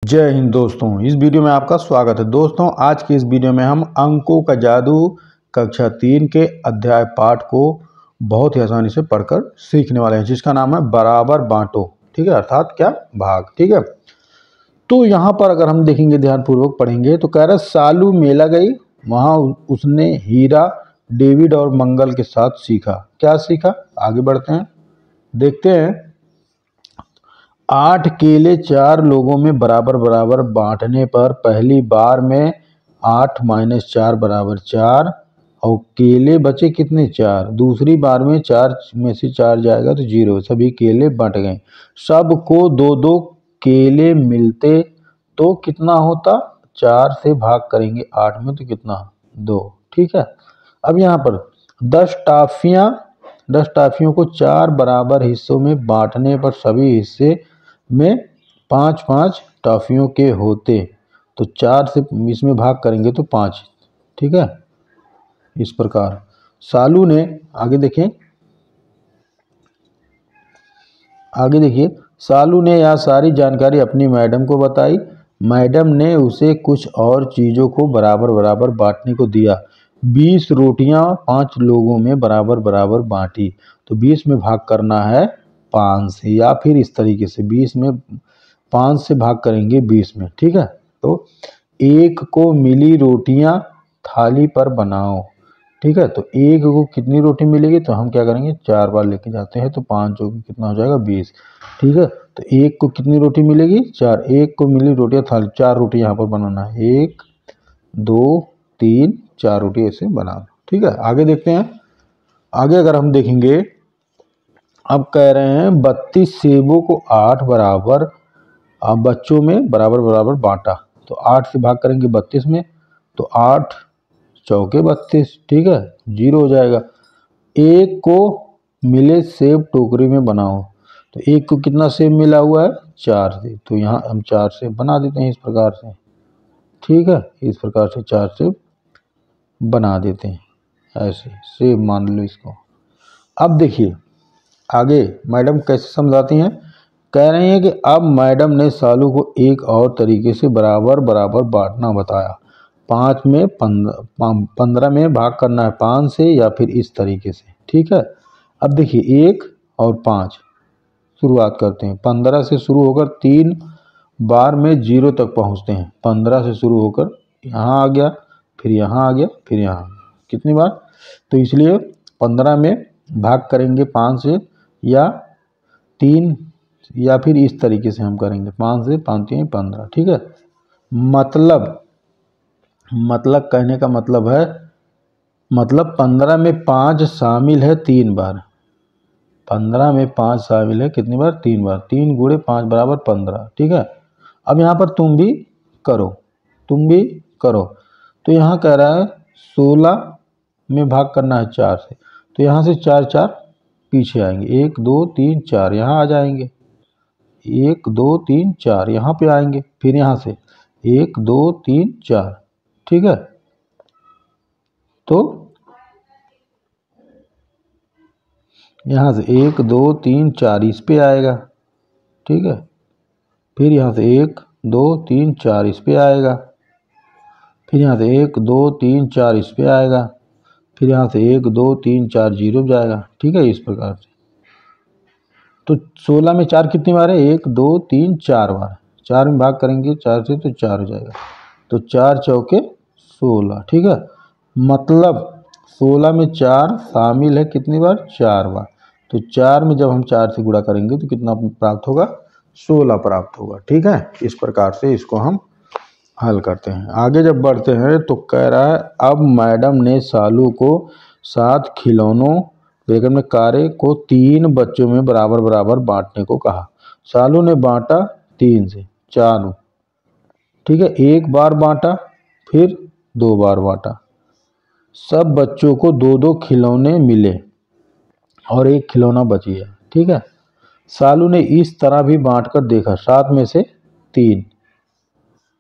जय हिंद दोस्तों, इस वीडियो में आपका स्वागत है। दोस्तों, आज की इस वीडियो में हम अंकों का जादू कक्षा 3 के अध्याय पाठ को बहुत ही आसानी से पढ़कर सीखने वाले हैं, जिसका नाम है बराबर बांटो। ठीक है, अर्थात क्या भाग। ठीक है, तो यहाँ पर अगर हम देखेंगे, ध्यानपूर्वक पढ़ेंगे तो कह रहा है सालू मेला गई, वहाँ उसने हीरा, डेविड और मंगल के साथ सीखा। क्या सीखा, आगे बढ़ते हैं, देखते हैं। 8 केले 4 लोगों में बराबर बराबर बांटने पर पहली बार में 8 - 4 बराबर 4 और केले बचे कितने, 4। दूसरी बार में 4 में से 4 जाएगा तो 0। सभी केले बंट गए, सबको 2-2 केले मिलते तो कितना होता, 4 से भाग करेंगे 8 में तो कितना, 2। ठीक है, अब यहाँ पर 10 टाफियों को 4 बराबर हिस्सों में बांटने पर सभी हिस्से में 5-5 टॉफियों के होते तो 4 से इसमें भाग करेंगे तो 5। ठीक है, इस प्रकार सालू ने, आगे देखिए, सालू ने यह सारी जानकारी अपनी मैडम को बताई। मैडम ने उसे कुछ और चीज़ों को बराबर बराबर बांटने को दिया। 20 रोटियां 5 लोगों में बराबर बराबर बांटी तो 20 में भाग करना है 5 से, या फिर इस तरीके से 20 में 5 से भाग करेंगे 20 में। ठीक है, तो 1 को मिली रोटियां थाली पर बनाओ। ठीक है, तो 1 को कितनी रोटी मिलेगी, तो हम क्या करेंगे, 4 बार लेके जाते हैं तो 5 जो कि कितना हो जाएगा, 20। ठीक है, तो 1 को कितनी रोटी मिलेगी, 4। 1 को मिली रोटियां थाली, 4 रोटी यहाँ पर बनाना है, 1 2 3 4 रोटी ऐसे बना लो। ठीक है, आगे देखते हैं। आगे अगर हम देखेंगे, अब कह रहे हैं 32 सेबों को 8 बराबर बच्चों में बराबर बराबर बांटा तो 8 से भाग करेंगे 32 में तो 8 चौके 32। ठीक है, 0 हो जाएगा। 1 को मिले सेब टोकरी में बनाओ तो 1 को कितना सेब मिला हुआ है, 4 से, तो यहाँ हम 4 सेब बना देते हैं इस प्रकार से। ठीक है, इस प्रकार से 4 सेब बना देते हैं, ऐसे सेब मान लो इसको। अब देखिए आगे मैडम कैसे समझाती हैं, कह रही हैं कि अब मैडम ने सालू को एक और तरीके से बराबर बराबर बांटना बताया। 5 में 15 में भाग करना है 5 से, या फिर इस तरीके से। ठीक है, अब देखिए 1 और 5 शुरुआत करते हैं। 15 से शुरू होकर 3 बार में 0 तक पहुंचते हैं। 15 से शुरू होकर यहाँ आ गया, फिर यहाँ आ गया, फिर यहाँ कितनी बार, तो इसलिए 15 में भाग करेंगे 5 से या 3, या फिर इस तरीके से हम करेंगे 5 से 5 3 15। ठीक है, मतलब कहने का मतलब है, मतलब 15 में 5 शामिल है 3 बार। 15 में 5 शामिल है कितनी बार, 3 बार। 3 गुणे 5 बराबर 15। ठीक है, अब यहाँ पर तुम भी करो तो यहाँ कह रहा है 16 में भाग करना है 4 से, तो यहाँ से 4 4 पीछे आएंगे, 1 2 3 4 यहाँ आ जाएंगे, 1 2 3 4 यहाँ पे आएंगे, फिर यहाँ से 1 2 3 4। ठीक है, तो यहाँ से 1 2 3 4 इस पे आएगा। ठीक है, फिर यहाँ से 1 2 3 4 इस पे आएगा, फिर यहाँ से 1 2 3 4 इस पे आएगा, फिर यहाँ से 1 2 3 4 0 जाएगा। ठीक है, इस प्रकार से। तो 16 में 4 कितनी बार है, 1 2 3 4 बार। 4 में भाग करेंगे 4 से तो 4 हो जाएगा, तो 4 चौके 16। ठीक है, मतलब 16 में 4 शामिल है कितनी बार, 4 बार। तो 4 में जब हम 4 से गुणा करेंगे तो कितना प्राप्त होगा, 16 प्राप्त होगा। ठीक है, इस प्रकार से इसको हम हल करते हैं। आगे जब बढ़ते हैं तो कह रहा है अब मैडम ने सालू को 7 खिलौनों ब्रैकेट में कारे को 3 बच्चों में बराबर बराबर बांटने को कहा। सालू ने बांटा 3 से 4। ठीक है, 1 बार बांटा, फिर 2 बार बांटा, सब बच्चों को 2-2 खिलौने मिले और 1 खिलौना बच गया। ठीक है, सालू ने इस तरह भी बांटकर देखा, 7 में से 3।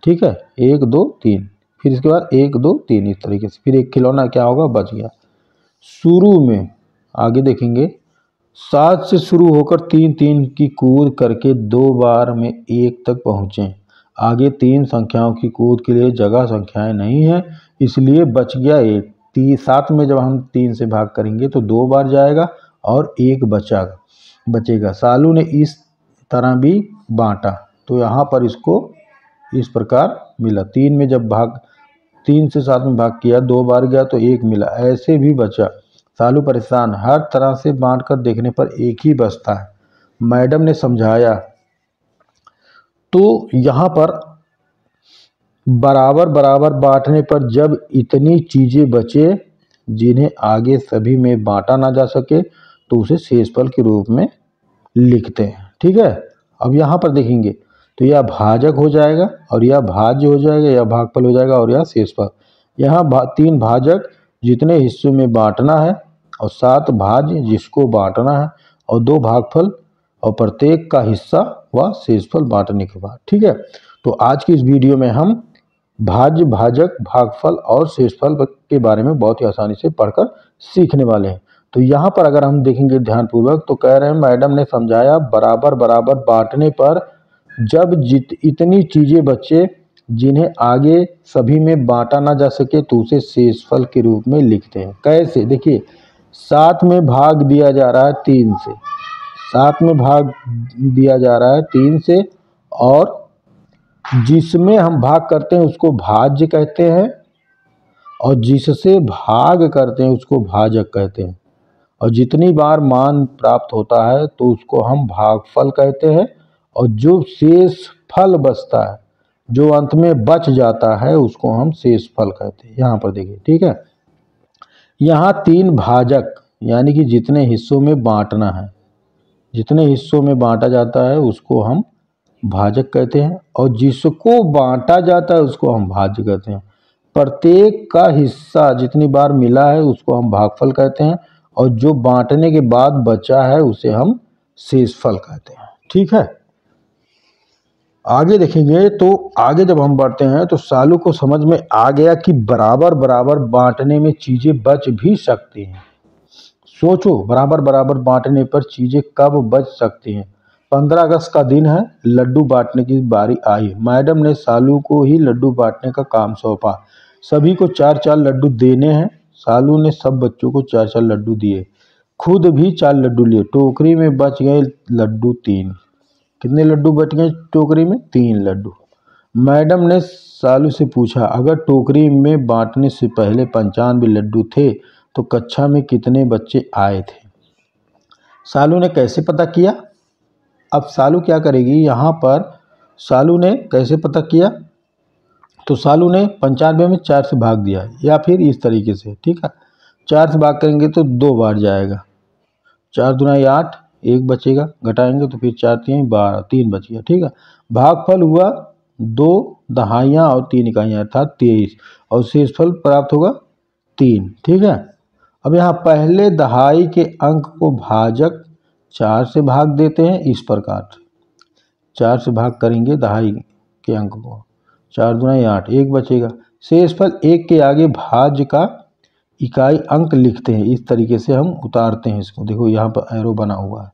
ठीक है, 1 2 3, फिर इसके बाद 1 2 3 इस तरीके से, फिर 1 खिलौना क्या होगा, बच गया। शुरू में आगे देखेंगे 7 से शुरू होकर 3 3 की कूद करके 2 बार में 1 तक पहुँचे। आगे 3 संख्याओं की कूद के लिए जगह संख्याएं नहीं है, इसलिए बच गया 1। 7 में जब हम 3 से भाग करेंगे तो 2 बार जाएगा और 1 बचेगा। सालू ने इस तरह भी बांटा, तो यहाँ पर इसको इस प्रकार मिला। 3 से 7 में भाग किया, 2 बार गया तो 1 मिला, ऐसे भी बचा। सालू परेशान, हर तरह से बांट कर देखने पर 1 ही बचता है। मैडम ने समझाया। तो यहाँ पर बराबर बराबर बांटने पर जब इतनी चीजें बचे जिन्हें आगे सभी में बांटा ना जा सके तो उसे शेषफल के रूप में लिखते हैं। ठीक है, अब यहाँ पर देखेंगे तो यह भाजक हो जाएगा और यह भाज्य हो जाएगा, यह भागफल हो जाएगा और यह शेषफल। यहाँ 3 भाजक जितने हिस्सों में बांटना है और 7 भाज्य जिसको बांटना है और 2 भागफल और प्रत्येक का हिस्सा व शेषफल बांटने के बाद। ठीक है, तो आज की इस वीडियो में हम भाज्य, भाजक, भागफल और शेषफल के बारे में बहुत ही आसानी से पढ़कर सीखने वाले हैं। तो यहाँ पर अगर हम देखेंगे ध्यानपूर्वक तो कह रहे हैं मैडम ने समझाया, बराबर बराबर बांटने पर जब इतनी चीजें बचे जिन्हें आगे सभी में बांटा ना जा सके तो उसे शेषफल के रूप में लिखते हैं। कैसे? देखिए, 7 में भाग दिया जा रहा है 3 से, 7 में भाग दिया जा रहा है 3 से, और जिसमें हम भाग करते हैं उसको भाज्य कहते हैं और जिससे भाग करते हैं उसको भाजक कहते हैं। और जितनी बार मान प्राप्त होता है तो उसको हम भागफल कहते हैं, और जो शेष फल बचता है, जो अंत में बच जाता है, उसको हम शेषफल कहते हैं। यहाँ पर देखिए, ठीक है, यहाँ 3 भाजक यानी कि जितने हिस्सों में बांटना है, जितने हिस्सों में बांटा जाता है उसको हम भाजक कहते हैं, और जिसको बांटा जाता है उसको हम भाज्य कहते हैं। प्रत्येक का हिस्सा जितनी बार मिला है उसको हम भागफल कहते हैं, और जो बांटने के बाद बचा है उसे हम शेषफल कहते हैं। ठीक है, आगे देखेंगे तो आगे जब हम बढ़ते हैं तो सालू को समझ में आ गया कि बराबर बराबर बांटने में चीजें बच भी सकती हैं। सोचो, बराबर बराबर बांटने पर चीजें कब बच सकती हैं। 15 अगस्त का दिन है, लड्डू बांटने की बारी आई। मैडम ने सालू को ही लड्डू बांटने का काम सौंपा। सभी को 4-4 लड्डू देने हैं। सालू ने सब बच्चों को 4-4 लड्डू दिए, खुद भी 4 लड्डू लिए। टोकरी में बच गए लड्डू 3। कितने लड्डू बच गए टोकरी में? 3 लड्डू। मैडम ने सालू से पूछा, अगर टोकरी में बांटने से पहले 95 लड्डू थे तो कक्षा में कितने बच्चे आए थे? सालू ने कैसे पता किया? अब सालू क्या करेगी, यहाँ पर सालू ने कैसे पता किया, तो सालू ने 95 में 4 से भाग दिया, या फिर इस तरीके से। ठीक है, 4 से भाग करेंगे तो 2 बार जाएगा, 4 दूना 8, 1 बचेगा, घटाएंगे तो फिर 4 3 12, 3 बच गया। ठीक है, भागफल हुआ 2 दहाइयाँ और 3 इकाइयाँ अर्थात 23, और शेषफल प्राप्त होगा 3। ठीक है, अब यहाँ पहले दहाई के अंक को भाजक 4 से भाग देते हैं। इस प्रकार 4 से भाग करेंगे दहाई के अंक को, 4 दूना 8, 1 बचेगा। शेषफल 1 के आगे भाज्य का इकाई अंक लिखते हैं। इस तरीके से हम उतारते हैं इसको, देखो यहाँ पर एरो बना हुआ है।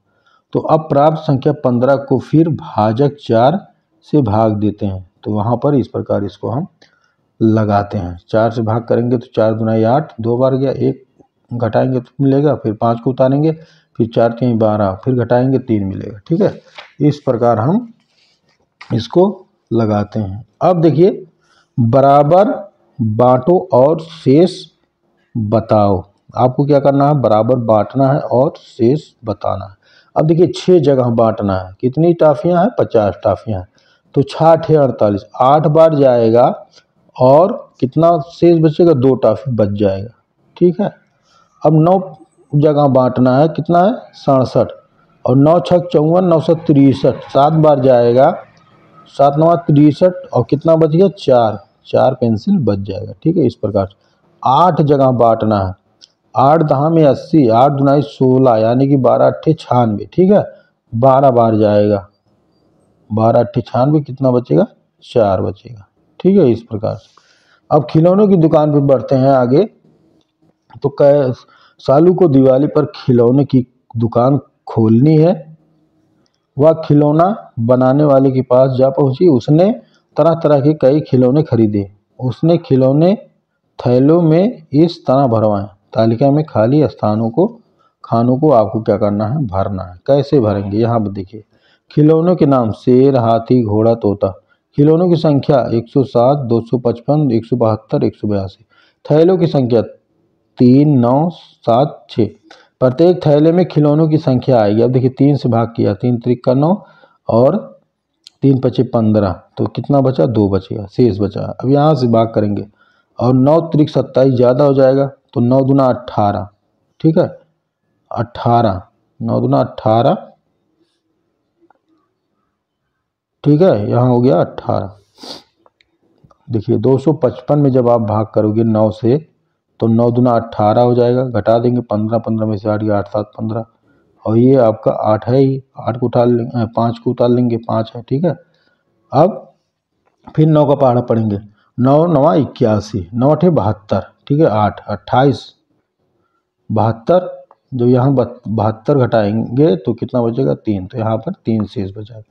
तो अब प्राप्त संख्या 15 को फिर भाजक 4 से भाग देते हैं, तो वहाँ पर इस प्रकार इसको हम लगाते हैं। 4 से भाग करेंगे तो 4 दूना 8, 2 बार गया, 1 घटाएंगे तो मिलेगा, फिर 5 को उतारेंगे, फिर 4 3 12, फिर घटाएंगे 3 मिलेगा। ठीक है, इस प्रकार हम इसको लगाते हैं। अब देखिए, बराबर बांटो और शेष बताओ। आपको क्या करना है, बराबर बांटना है और शेष बताना है। अब देखिए, 6 जगह बांटना है। कितनी टाफियां हैं? 50 टाफियां हैं, तो 6 6 48, 8 बार जाएगा और कितना शेष बचेगा? 2 टाफी बच जाएगा। ठीक है, अब 9 जगह बांटना है, कितना है? 67, और 9 6 54, 9 7 63, 7 बार जाएगा, 7 9 63, और कितना बच गया? 4 पेंसिल बच जाएगा। ठीक है, इस प्रकार 8 जगह बांटना है, 8 दहा में 80, 8 दुनाई 16, यानी कि 12 अट्ठे 96। ठीक है, 12 बार जाएगा, 12 अट्ठे 96, कितना बचेगा? 4 बचेगा। ठीक है, इस प्रकार से। अब खिलौनों की दुकान पे बढ़ते हैं आगे। तो सालू को दिवाली पर खिलौने की दुकान खोलनी है। वह खिलौना बनाने वाले के पास जा पहुंची। उसने तरह तरह के कई खिलौने खरीदे। उसने खिलौने थैलों में इस तरह भरवाएं। तालिका में खाली खानों को आपको क्या करना है, भरना है। कैसे भरेंगे, यहाँ पर देखिए। खिलौनों के नाम शेर, हाथी, घोड़ा, तोता। खिलौनों की संख्या 107, 255, 172, 182। थैलों की संख्या 3, 9, 7, 6। प्रत्येक थैले में खिलौनों की संख्या आएगी। अब देखिए 3 से भाग किया, 3 त्रिक का 9 और 3 पचे 15, तो कितना बचा, 2 बचेगा, शेष बचा। अब यहाँ से भाग करेंगे और 9 त्रिक 27 ज़्यादा हो जाएगा, तो 9 दूना 18, ठीक है, 18, 9 दूना 18, ठीक है, यहाँ हो गया 18। देखिए 255 में जब आप भाग करोगे 9 से, तो 9 दूना 18 हो जाएगा, घटा देंगे 15, 15 में से 8 गया, 8 7 15, और ये आपका 8 है ही, 8 को उतार लेंगे, 5 को उतार लेंगे, 5 है, ठीक है। अब फिर 9 का पहाड़ा पढ़ेंगे, 9 9 81, 9 8 72, ठीक है, 8 28 72, जो यहाँ 72 घटाएंगे तो कितना बचेगा, 3, तो यहाँ पर 3 शेष बचेगा।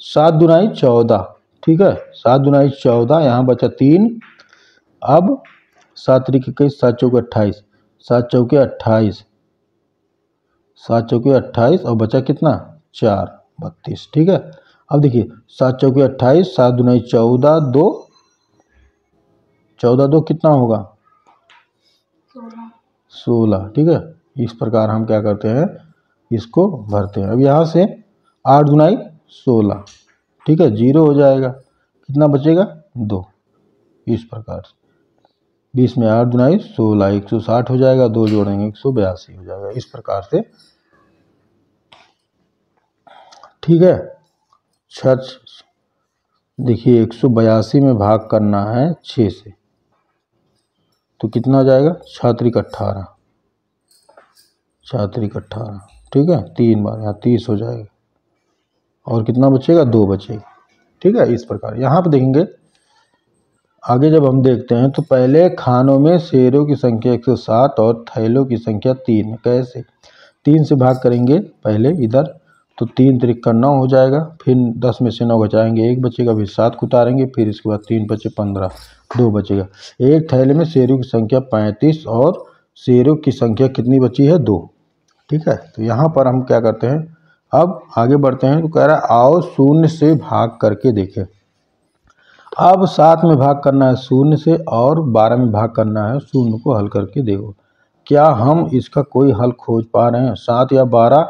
7 दुनाई 14, ठीक है, 7 दुनाई 14, यहाँ बचा 3। अब 7 त्रिक 21, 7 चौके 28, 7 चौके 28, 7 चौके 28, और बचा कितना, 4, 32, ठीक है। अब देखिए 7 चौके 28, 7 दुनाई 14, 2, 14 2 कितना होगा, 16, ठीक है। इस प्रकार हम क्या करते हैं, इसको भरते हैं। अब यहाँ से 8 दुनाई 16, ठीक है, 0 हो जाएगा, कितना बचेगा, 2। इस प्रकार से 20 में 8 दुनाई 16, 160 हो जाएगा, 2 जोड़ेंगे 182 हो जाएगा, इस प्रकार से, ठीक है। देखिए 182 में भाग करना है 6 से, तो कितना हो जाएगा, 6 त्रिक 18, 6 त्रिक 18, ठीक है, 3 बार, यहाँ 30 हो जाएगा, और कितना बचेगा, 2 बचेगा, ठीक है। इस प्रकार यहाँ पे देखेंगे। आगे जब हम देखते हैं तो पहले खानों में शेरों की संख्या 107 और थैलों की संख्या 3। कैसे, 3 से भाग करेंगे पहले इधर, तो 3 त्रिक का 9 हो जाएगा, फिर 10 में से 9 बचाएंगे, 1 बचेगा, फिर 7 को उतारेंगे, फिर इसके बाद 3 पचे 15, 2 बचेगा। एक थैले में शेरों की संख्या 35 और शेरों की संख्या कितनी बची है, 2, ठीक है। तो यहाँ पर हम क्या करते हैं, अब आगे बढ़ते हैं। तो कह रहा है आओ 0 से भाग करके देखें। अब 7 में भाग करना है 0 से, और 12 में भाग करना है 0 को हल करके देखो, क्या हम इसका कोई हल खोज पा रहे हैं। 7 या 12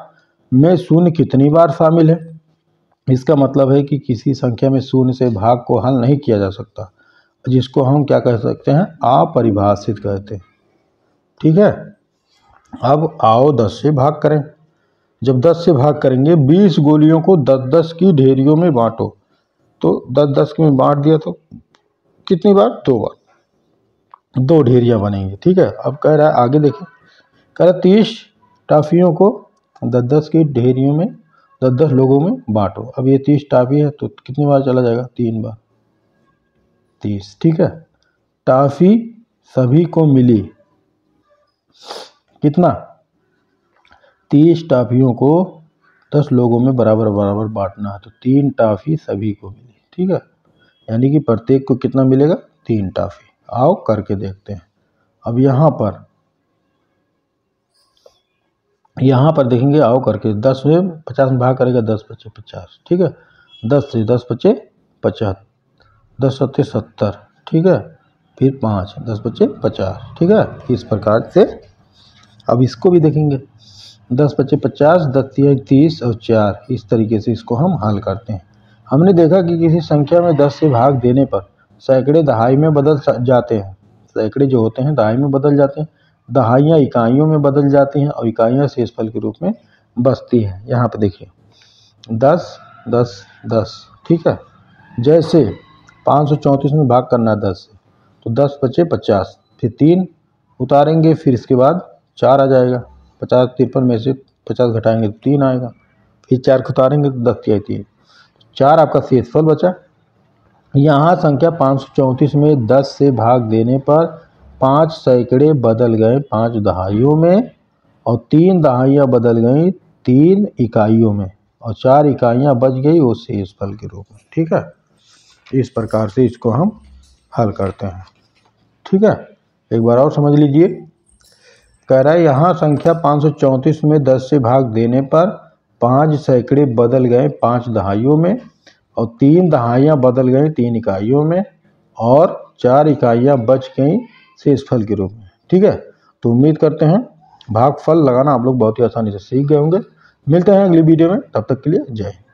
में 0 कितनी बार शामिल है, इसका मतलब है कि किसी संख्या में 0 से भाग को हल नहीं किया जा सकता, जिसको हम क्या कह सकते हैं, अपरिभाषित कहते हैं, ठीक है। अब आओ 10 से भाग करें। जब 10 से भाग करेंगे, 20 गोलियों को 10-10 की ढेरियों में बांटो। तो 10-10 में बांट दिया तो कितनी बार, 2 बार, 2 ढेरियां बनेंगी, ठीक है। अब कह रहा है आगे देखिए, कह रहा 30 टाफियों को 10-10 की ढेरियों में 10-10 लोगों में बांटो। अब ये 30 टाफी है तो कितनी बार चला जाएगा, 3 बार, 30, ठीक है। टाफी सभी को मिली, कितना, 30 टाफियों को 10 लोगों में बराबर बराबर बांटना है, तो 3 टाफी सभी को मिली, ठीक है। यानी कि प्रत्येक को कितना मिलेगा, 3 टाफी। आओ करके देखते हैं। अब यहाँ पर देखेंगे, आओ करके 10 में 50 में भाग करेगा, 10 बचे 50, ठीक है। 10 से 10 बचे 50, 10 सत्ते 70, ठीक है, फिर 5, 10 बचे 50, ठीक है। इस प्रकार से अब इसको भी देखेंगे, 10 बचे 50, 10 तिया 30 और 4, इस तरीके से इसको हम हल करते हैं। हमने देखा कि किसी संख्या में 10 से भाग देने पर सैकड़े दहाई में बदल जाते हैं। सैकड़े जो होते हैं दहाई में बदल जाते हैं, दहाइयाँ इकाइयों में बदल जाती हैं, और इकाइयाँ शेषफल के रूप में बचती हैं। यहाँ पे देखिए 10 10 10, ठीक है। जैसे 534 में भाग करना है 10 से, तो 10 बचे 50, फिर 3 उतारेंगे, फिर इसके बाद 4 आ जाएगा, 50 53 में से 50 घटाएंगे तो 3 आएगा, फिर 4 को उतारेंगे तो 10 तिया 3, 4 आपका शेषफल बचा। यहाँ संख्या 534 में 10 से भाग देने पर 5 सैकड़े बदल गए 5 दहाइयों में, और 3 दहाइयाँ बदल गई 3 इकाइयों में, और 4 इकाइयाँ बच गई वो शेषफल के रूप में, ठीक है। इस प्रकार से इसको हम हल करते हैं। ठीक है, एक बार और समझ लीजिए। कह रहा है यहाँ संख्या 534 में 10 से भाग देने पर 5 सैकड़े बदल गए 5 दहाइयों में, और 3 दहाइयाँ बदल गई 3 इकाइयों में, और 4 इकाइयाँ बच गई शेषफल के रूप में। ठीक है, तो उम्मीद करते हैं भागफल लगाना आप लोग बहुत ही आसानी से सीख गए होंगे। मिलते हैं अगली वीडियो में, तब तक के लिए जय हिंद।